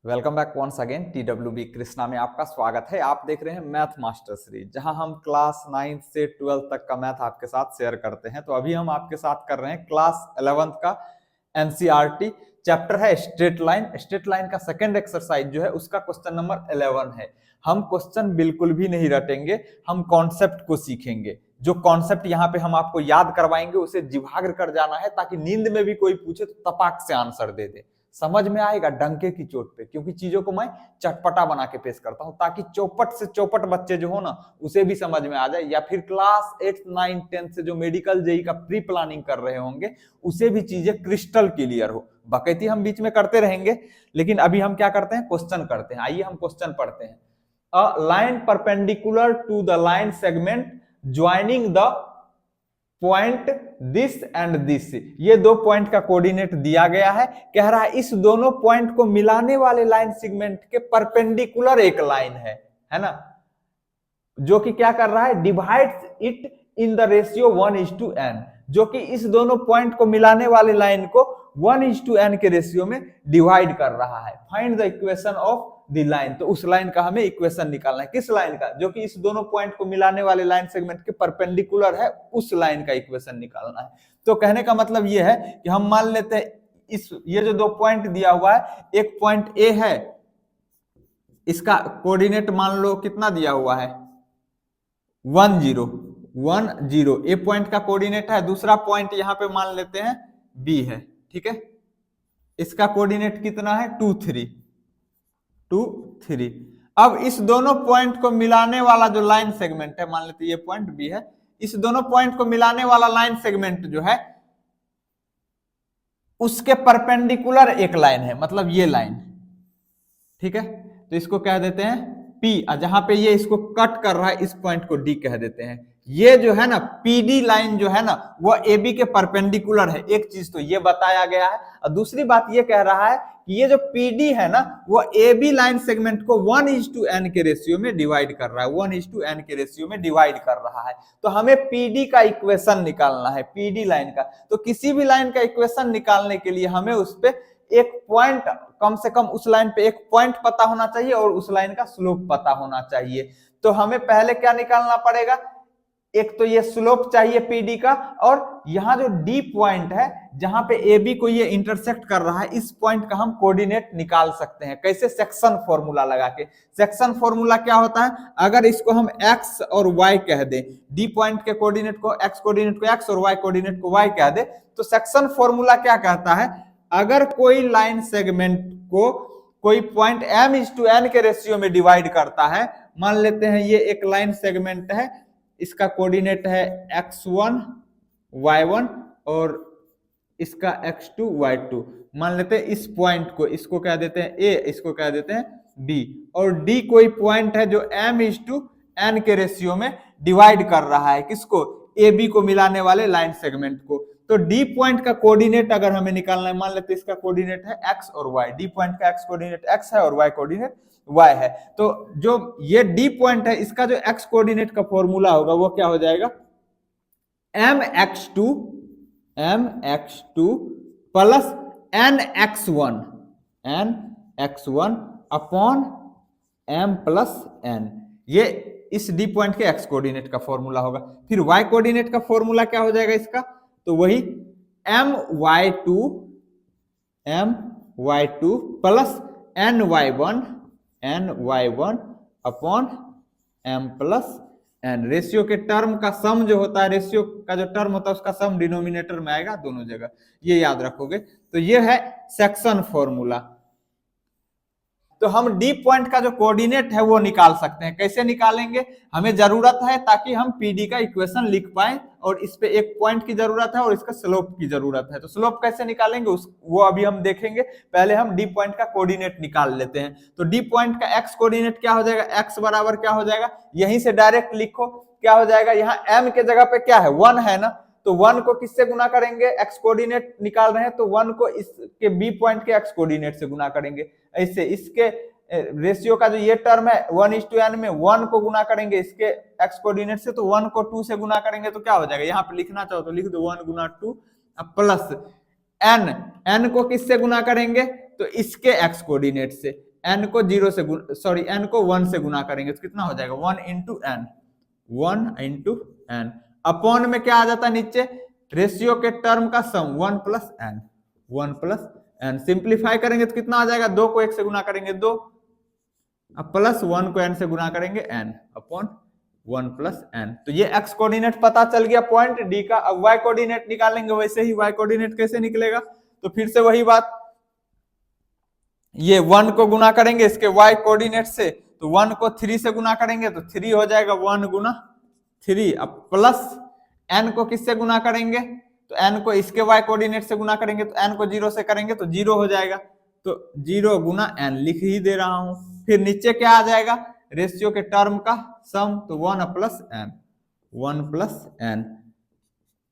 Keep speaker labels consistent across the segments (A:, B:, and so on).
A: Welcome back once again TWB Krishna में आपका स्वागत है। आप देख रहे हैं मैथ मास्टर सीरीज, जहां हम क्लास 9 से 12 तक का मैथ आपके साथ शेयर करते हैं। तो अभी हम आपके साथ कर रहे हैं क्लास 11 का NCERT चैप्टर है स्ट्रेट लाइन। स्ट्रेट लाइन का सेकंड एक्सरसाइज जो है उसका क्वेश्चन नंबर 11 है। हम क्वेश्चन बिल्कुल भी नहीं रटेंगे, हम कॉन्सेप्ट को सीखेंगे। जो कॉन्सेप्ट यहाँ पे हम आपको याद करवाएंगे उसे जिभाग कर जाना है, ताकि नींद में भी कोई पूछे तो तपाक से आंसर दे दे। समझ में आएगा डंके की चोट पे, क्योंकि चीजों को मैं चटपटा बना के पेश करता हूं, ताकि चौपट से चौपट बच्चे जो हो ना उसे भी समझ में आ जाए, या फिर क्लास 8, 9, 10 से जो मेडिकल जेई का प्री प्लानिंग कर रहे होंगे उसे भी चीजें क्रिस्टल क्लियर हो। बकैती हम बीच में करते रहेंगे, लेकिन अभी हम क्या करते हैं, क्वेश्चन करते हैं। आइए हम क्वेश्चन पढ़ते हैं। A line perpendicular to the line segment joining the point this and this, ये दो पॉइंट का कोऑर्डिनेट दिया गया है। कह रहा है इस दोनों पॉइंट को मिलाने वाले लाइन सेगमेंट के परपेंडिकुलर एक लाइन है ना, जो कि क्या कर रहा है, divides it in the ratio 1:n, जो कि इस दोनों पॉइंट को मिलाने वाले लाइन को 1:n के रेशियो में डिवाइड कर रहा है। Find the equation of the line, तो उस लाइन का हमें इक्वेशन निकालना है। किस लाइन का, जो कि इस दोनों पॉइंट को मिलाने वाले लाइन सेगमेंट के परपेंडिकुलर है, उस लाइन का इक्वेशन निकालना है। तो कहने का मतलब ये है कि हम मान लेते हैं ये जो दो पॉइंट दिया हुआ है, एक पॉइंट ए है, इसका कोऑर्डिनेट मान लो कितना दिया हुआ है, 1 0 1 0, ए पॉइंट का कोऑर्डिनेट है। दूसरा पॉइंट यहां पे मान लेते हैं बी है, ठीक है, इसका कोऑर्डिनेट कितना है 2 3 2 3। अब इस दोनों पॉइंट को मिलाने वाला जो लाइन सेगमेंट है, मान लेते ये पॉइंट बी है, इस दोनों पॉइंट को मिलाने वाला लाइन सेगमेंट जो है उसके परपेंडिकुलर एक लाइन है, मतलब ये लाइन, ठीक है। तो इसको कह देते हैं P, जहां पे ये इसको कट कर रहा है इस पॉइंट को D कह देते हैं। ये जो है ना PD लाइन जो है ना वो AB के परपेंडिकुलर है। एक चीज तो ये बताया गया है, और दूसरी बात ये कह रहा है कि ये जो PD है ना वो AB लाइन सेगमेंट को 1:n के रेशियो में डिवाइड कर रहा है, 1:n के रेशियो में डिवाइड कर रहा है। तो हमें PD का इक्वेशन निकालना है, PD लाइन का। तो किसी भी लाइन का इक्वेशन निकालने के लिए हमें उस पे एक पॉइंट, कम से कम उस लाइन पे एक पॉइंट पता होना चाहिए और उस लाइन का स्लोप पता होना चाहिए। तो हमें पहले क्या निकालना पड़ेगा, एक तो ये स्लोप चाहिए PD का, और यहाँ जो D पॉइंट है जहां पे AB को ये इंटरसेक्ट कर रहा है, इस पॉइंट का हम कोऑर्डिनेट निकाल सकते हैं। कैसे, सेक्शन फॉर्मूला लगा के। सेक्शन फॉर्मूला क्या होता है, अगर इसको हम x और y कह दें, D पॉइंट के कोऑर्डिनेट को x कोऑर्डिनेट को x और y कोऑर्डिनेट को y कह दे, तो सेक्शन फॉर्मूला क्या कहता है, अगर कोई लाइन सेगमेंट को कोई पॉइंट m:n के रेशियो में डिवाइड करता है, मान लेते हैं ये एक लाइन सेगमेंट है, इसका कोऑर्डिनेट है x1 y1 और इसका x2 y2। मान लेते हैं इस पॉइंट को, इसको कह देते हैं A, इसको कह देते हैं B, और D कोई पॉइंट है जो m:n के रेशियो में डिवाइड कर रहा है किसको, AB को मिलाने वाले लाइन सेगमेंट को। तो D पॉइंट का कोऑर्डिनेट अगर हमें निकालना है, मान लेते हैं इसका कोऑर्डिनेट है x और y, D पॉइंट का x कोऑर्डिनेट x है और y कोऑर्डिनेट y है। तो जो ये D पॉइंट है, इसका जो x कोऑर्डिनेट का फॉर्मूला होगा वो क्या हो जाएगा, mx2 plus nx1 upon m plus n, ये इस D पॉइंट के x कोऑर्डिनेट का फॉर्मूला होगा। फिर y कोऑर्डिनेट का फॉर्मूला क्या हो जाएगा इसका, तो वही my2 plus ny1 upon m plus n। Ratio के टर्म का सम जो होता है, रेशियो का जो टर्म होता है उसका सम डिनोमिनेटर में आएगा दोनों जगह, ये याद रखोगे। तो ये है सेक्शन फॉर्मूला। तो हम D पॉइंट का जो कोऑर्डिनेट है वो निकाल सकते हैं। कैसे निकालेंगे, हमें जरूरत है ताकि हम PD का इक्वेशन लिख पाए, और इस पे एक पॉइंट की जरूरत है और इसका स्लोप की जरूरत है। तो स्लोप कैसे निकालेंगे वो अभी हम देखेंगे। पहले हम D पॉइंट का कोऑर्डिनेट निकाल लेते हैं। तो D पॉइंट का x कोऑर्डिनेट क्या हो जाएगा, x बराबर क्या हो जाएगा, यहीं से डायरेक्ट लिखो, क्या हो जाएगा, यहाँ m के जगह पे क्या है 1 है ना, तो 1 को किससे गुना करेंगे, x कोऑर्डिनेट निकाल रहे हैं तो 1 को इसके B पॉइंट के x कोऑर्डिनेट से गुना करेंगे। ऐसे इसके रेशियो का जो ये टर्म है 1:n में 1 को गुना करेंगे इसके x कोऑर्डिनेट से, तो 1 को 2 से गुना करेंगे तो क्या हो जाएगा, यहाँ पे लिखना चाहो तो लिख दो 1 गुना 2 प्लस n को किससे गुना करेंगे, तो इसके x कोऑर्डिनेट से, n को 0 से n को 1 से गुना करेंगे तो कितना हो जाएगा 1 into n, 1 into n. Upon में क्या आ जाता है नीचे, रेशियो के टर्म का sum 1 plus n, 1 plus n. Simplify करेंगे तो कितना आ जाएगा, 2 को 1 से गुना करेंगे 2, अब प्लस 1 को n से गुना करेंगे n अपॉन 1 प्लस n। तो ये x कोऑर्डिनेट पता चल गया पॉइंट D का। अब y कोऑर्डिनेट निकालेंगे, वैसे ही y कोऑर्डिनेट कैसे निकलेगा, तो फिर से वही बात, ये 1 को गुना करेंगे इसके y कोऑर्डिनेट से, तो 1 को 3 से गुना करेंगे तो 3 हो जाएगा 1 गुना 3, अब प्लस n को किससे गुना करेंगे, तो n को इसके y कोऑर्डिनेट से गुना करेंगे तो n को 0 से करेंगे तो 0 हो जाएगा, तो 0 गुना n लिख ही दे रहा हूं। फिर नीचे क्या आ जाएगा, रेशियो के टर्म का सम, तो 1 plus n, 1 plus n।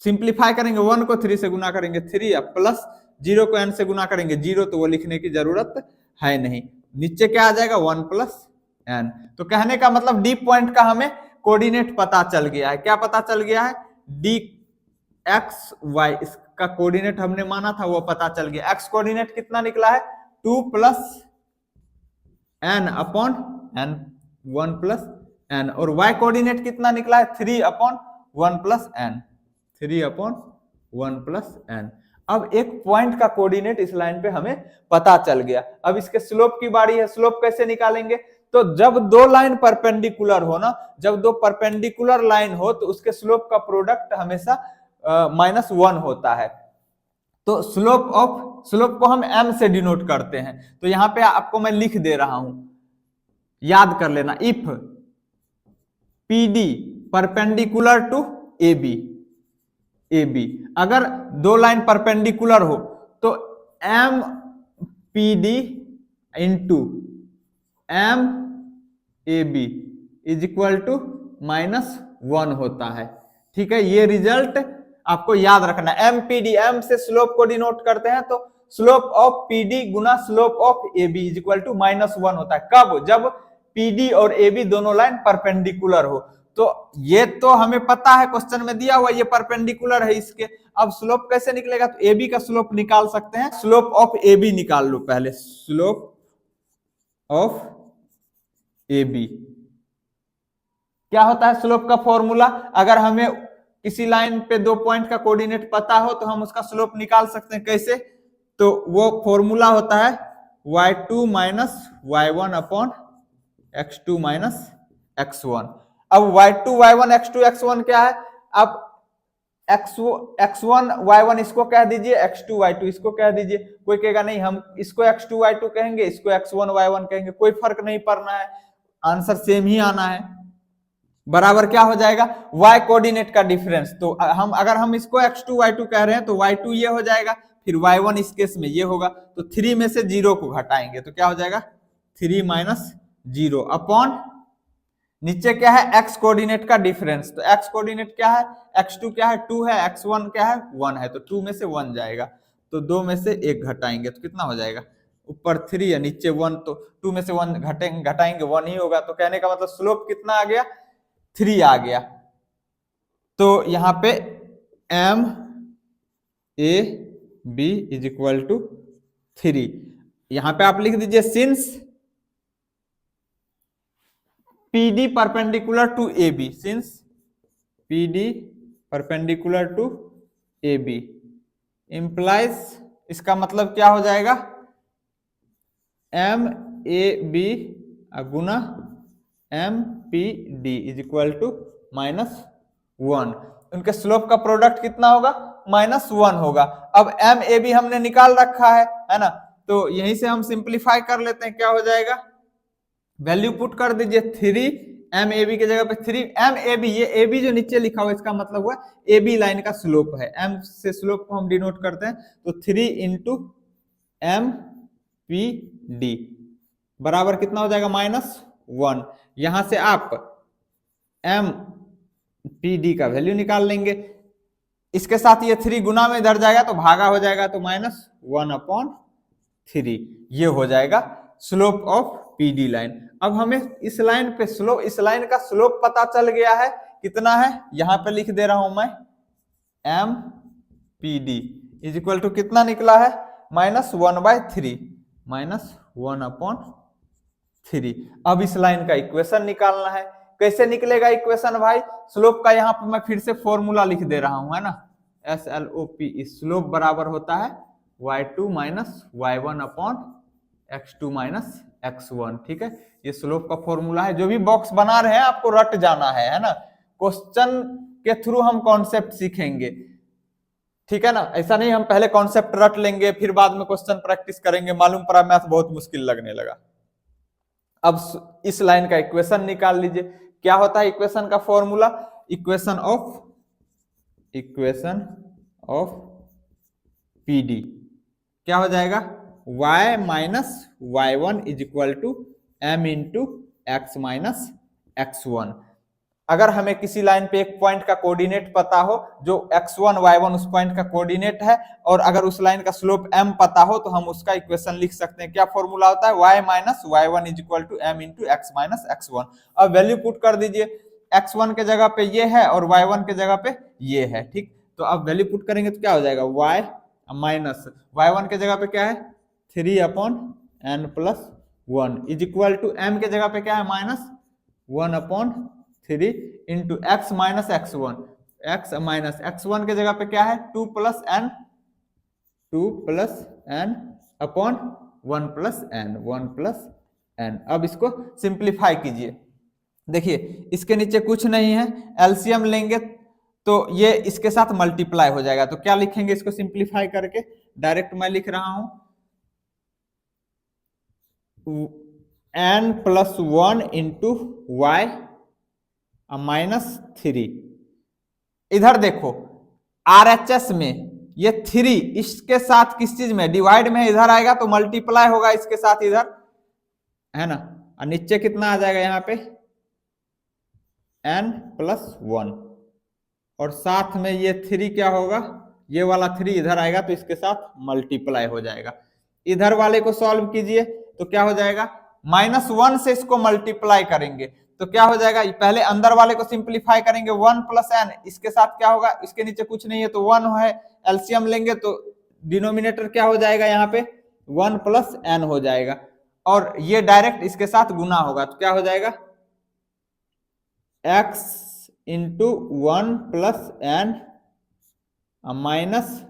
A: Simplify करेंगे, 1 को 3 से गुना करेंगे 3, अब प्लस 0 को n से गुना करेंगे 0, तो वो लिखने की जरूरत है नहीं। नीचे क्या आ जाएगा 1 प्लस n। तो कहने का मतलब डी पॉइंट का हमें कोऑर्डिनेट पता चल गया है। क्या पता चल गया है, डी एक्स वाई, इसका कोऑर्डिनेट हमने माना था वो पता चल गया। एक्स कोऑर्डिनेट कितना निकला है 2 plus n upon n, 1 plus n, और y कोऑर्डिनेट कितना निकला है 3 upon 1 plus n, 3 upon 1 plus n। अब एक पॉइंट का कोऑर्डिनेट इस लाइन पे हमें पता चल गया। अब इसके स्लोप की बारी है। स्लोप कैसे निकालेंगे, तो जब दो लाइन परपेंडिकुलर हो ना, जब दो परपेंडिकुलर लाइन हो तो उसके स्लोप का प्रोडक्ट हमेशा -1 होता है। तो स्लोप को हम m से डिनोट करते हैं। तो यहां पे आपको मैं लिख दे रहा हूं, याद कर लेना, if PD perpendicular to AB, अगर दो लाइन परपेंडिकुलर हो तो MPD into MAB is equal to -1 होता है। ठीक है, ये रिजल्ट आपको याद रखना। MPD, M से स्लोप को डिनोट करते हैं, तो स्लोप ऑफ PD गुना slope of AB is equal to -1 होता है। कब, जब PD और AB दोनों लाइन परपेंडिकुलर हो। तो ये तो हमें पता है, क्वेश्चन में दिया हुआ ये परपेंडिकुलर है इसके। अब स्लोप कैसे निकलेगा, तो AB का स्लोप निकाल सकते हैं। स्लोप ऑफ AB निकाल लो पहले, स्लोप ऑफ AB क्या होता है, स्लोप का फॉर्मूला, अगर हमें किसी लाइन पे दो पॉइंट का कोऑर्डिनेट पता हो तो हम उसका स्लोप निकाल सकते हैं। कैसे, तो वो फॉर्मूला होता है y2 minus y1 upon x2 minus x1। अब y2 y1 x2 x1 क्या है, अब x1 y1 इसको कह दीजिए, x2 y2 इसको कह दीजिए। कोई कहेगा नहीं हम इसको x2 y2 कहेंगे, इसको x1 y1 कहेंगे, कोई फर्क नहीं पड़ना है, आंसर सेम ही आना है। बराबर क्या हो जाएगा, y कोऑर्डिनेट का डिफरेंस। तो अगर हम इसको x2 y2 कह रहे हैं तो y2 ये हो जाएगा, फिर y1 इस केस में ये होगा, तो 3 में से 0 को घटाएंगे तो क्या हो जाएगा 3 माइनस 0 अपॉन नीचे क्या है x कोऑर्डिनेट का डिफरेंस। तो x कोऑर्डिनेट क्या है, x2 क्या है 2 है, x1 क्या है 1 है, तो 2 में से 1 जाएगा, तो 2 में से 1 घटाएंगे तो कितना हो जाएगा, ऊपर 3 या नीचे 1, तो 2 में से 1 घटाएंगे 1 ही होगा। तो कहने का मतलब स्लोप कितना आ गया 3 आ गया। तो यहां पे MAB इज इक्वल टू 3। यहां पे आप लिख दीजिए since PD perpendicular to AB, since PD perpendicular to AB implies, इसका मतलब क्या हो जाएगा MAB गुना MPD इज इक्वल टू -1। उनके स्लोप का प्रोडक्ट कितना होगा -1 होगा। अब MAB हमने निकाल रखा है ना, तो यहीं से हम सिंप्लीफाई कर लेते हैं। क्या हो जाएगा, वैल्यू पुट कर दीजिए 3, MAB की जगह पे 3 MAB, ये AB जो नीचे लिखा हुआ इसका मतलब हुआ AB लाइन का स्लोप है। M से स्लोप को हम डिनोट करते हैं, तो 3 इंटू MPD बराबर कितना हो जाएगा -1। यहां से आप MPD का वैल्यू निकाल लेंगे, इसके साथ ये 3 गुना में इधर जाएगा तो भागा हो जाएगा, तो -1/3 ये हो जाएगा स्लोप ऑफ PD लाइन। अब हमें इस लाइन पे स्लोप, इस लाइन का स्लोप पता चल गया है, कितना है यहां पे लिख दे रहा हूं मैं, MPD इज इक्वल टू कितना निकला है -1/3, -1/3 3। अब इस लाइन का इक्वेशन निकालना है। कैसे निकलेगा इक्वेशन भाई? स्लोप का यहाँ पे मैं फिर से फॉर्मूला लिख दे रहा हूं, है ना, SLOP। स्लोप बराबर होता है y2 minus y1 upon x2 minus x1। ठीक है, ये स्लोप का फॉर्मूला है। जो भी बॉक्स बना रहे हैं आपको रट जाना है ना, क्वेश्चन के थ्रू हम कॉन्सेप्ट सीखेंगे, ठीक है ना। ऐसा नहीं हम पहले कॉन्सेप्ट रट लेंगे फिर बाद में क्वेश्चन प्रैक्टिस करेंगे, मालूम पड़ा मैथ बहुत मुश्किल लगने लगा। अब इस लाइन का इक्वेशन निकाल लीजिए। क्या होता है इक्वेशन का फॉर्मूला? इक्वेशन ऑफ PD क्या हो जाएगा? y minus y1 is equal to m into x minus x1। अगर हमें किसी लाइन पे एक पॉइंट का कोऑर्डिनेट पता हो जो x1 y1 उस पॉइंट का कोऑर्डिनेट है, और अगर उस लाइन का स्लोप m पता हो, तो हम उसका इक्वेशन लिख सकते हैं। क्या फॉर्मूला होता है? y minus y1 is equal to m into x minus x1। अब वैल्यू पुट कर दीजिए, x1 के जगह पे ये है और y1 के जगह पे ये है। ठीक, तो अब वैल्यू पुट करेंगे तो क्या हो जाएगा? y माइनस y1 के जगह पे क्या है? 3 upon n plus 1 is equal to m के जगह पे क्या है? Minus 1 upon 3 into x minus x1। x minus x1 के जगह पे क्या है? 2 plus n upon 1 plus n। अब इसको सिंप्लीफाई कीजिए। देखिए इसके नीचे कुछ नहीं है, एलसीएम लेंगे तो ये इसके साथ मल्टीप्लाई हो जाएगा। तो क्या लिखेंगे इसको सिंप्लीफाई करके? डायरेक्ट मैं लिख रहा हूं n plus 1 into y minus 3। इधर देखो RHS में ये 3 इसके साथ किस चीज में? डिवाइड में, इधर आएगा तो मल्टीप्लाई होगा इसके साथ इधर, है ना। और नीचे कितना आ जाएगा यहाँ पे? n प्लस 1, और साथ में ये 3 क्या होगा? ये वाला 3 इधर आएगा तो इसके साथ मल्टीप्लाई हो जाएगा। इधर वाले को सॉल्व कीजिए तो क्या हो जाएगा? -1 से इसको मल्टीप्लाई करेंगे तो क्या हो जाएगा? पहले अंदर वाले को सिंप्लीफाई करेंगे, 1 प्लस n, इसके साथ क्या होगा? इसके नीचे कुछ नहीं है तो 1 है, एलसीएम लेंगे तो डिनोमिनेटर क्या हो जाएगा? यहाँ पे 1 प्लस n हो जाएगा, और ये डायरेक्ट इसके साथ गुना होगा तो क्या हो जाएगा? x into 1 plus n minus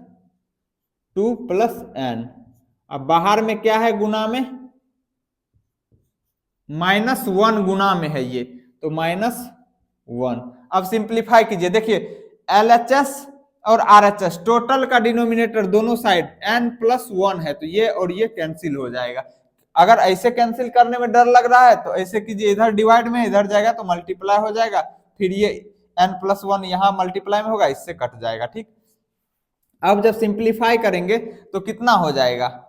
A: 2 plus n। अब बाहर में क्या है? गुना में -1 गुना में है ये, तो -1। अब सिंप्लीफाई कीजिए, देखिए LHS और RHS टोटल का डिनोमिनेटर दोनों साइड n प्लस 1 है, तो ये और ये कैंसिल हो जाएगा। अगर ऐसे कैंसिल करने में डर लग रहा है तो ऐसे कीजिए, इधर डिवाइड में इधर जाएगा तो मल्टीप्लाई हो जाएगा, फिर ये n प्लस 1 यहां मल्टीप्लाई में होगा, इससे कट जाएगा। ठीक, अब जब सिंप्लीफाई करेंगे तो कितना हो जाएगा?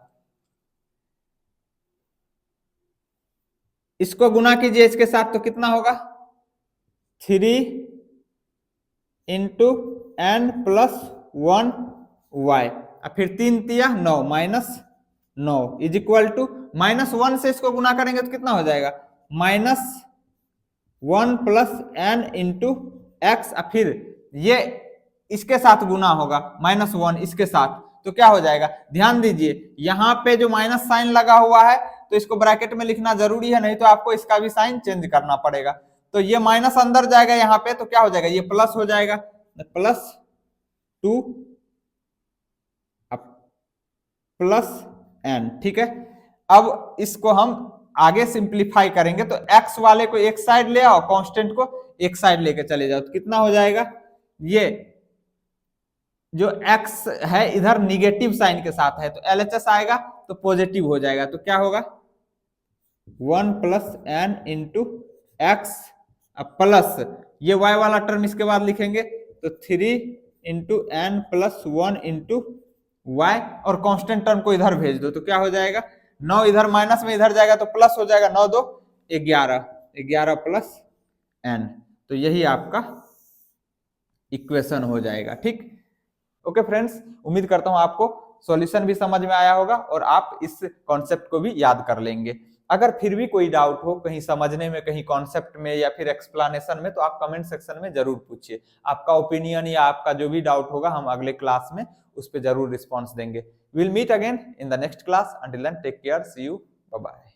A: इसको गुना कीजिए इसके साथ तो कितना होगा? 3 इंटू n प्लस 1 y, फिर 3 तिया 9 माइनस 9 इज इक्वल टू -1 से इसको गुना करेंगे तो कितना हो जाएगा? -1 प्लस n इंटू एक्स, फिर ये इसके साथ गुना होगा -1 इसके साथ, तो क्या हो जाएगा? ध्यान दीजिए यहाँ पे जो माइनस साइन लगा हुआ है तो इसको ब्रैकेट में लिखना जरूरी है, नहीं तो आपको इसका भी साइन चेंज करना पड़ेगा। तो ये माइनस अंदर जाएगा यहाँ पे तो क्या हो जाएगा? ये प्लस हो जाएगा, +2 प्लस n। ठीक है, अब इसको हम आगे सिंप्लीफाई करेंगे तो x वाले को एक साइड ले आओ, कांस्टेंट को एक साइड लेके चले जाओ तो कितना हो जाएगा? ये जो x है इधर निगेटिव साइन के साथ है तो LHS आएगा तो पॉजिटिव हो जाएगा, तो क्या होगा? 1 plus n into x plus ये y वाला टर्म इसके बाद लिखेंगे तो 3 into n plus 1 into y, और कांस्टेंट टर्म को इधर भेज दो तो क्या हो जाएगा? 9 इधर माइनस में इधर जाएगा तो प्लस हो जाएगा, 9 2 11 प्लस n, तो यही आपका इक्वेशन हो जाएगा। ठीक, ओके फ्रेंड्स, उम्मीद करता हूं आपको सॉल्यूशन भी समझ में आया होगा और आप इस कॉन्सेप्ट को भी याद कर लेंगे। अगर फिर भी कोई डाउट हो कहीं समझने में, कहीं कॉन्सेप्ट में या फिर एक्सप्लेनेशन में, तो आप कमेंट सेक्शन में जरूर पूछिए। आपका ओपिनियन या आपका जो भी डाउट होगा हम अगले क्लास में उस पर जरूर रिस्पॉन्स देंगे। Will meet again in the next class, until then take care, see you, bye bye.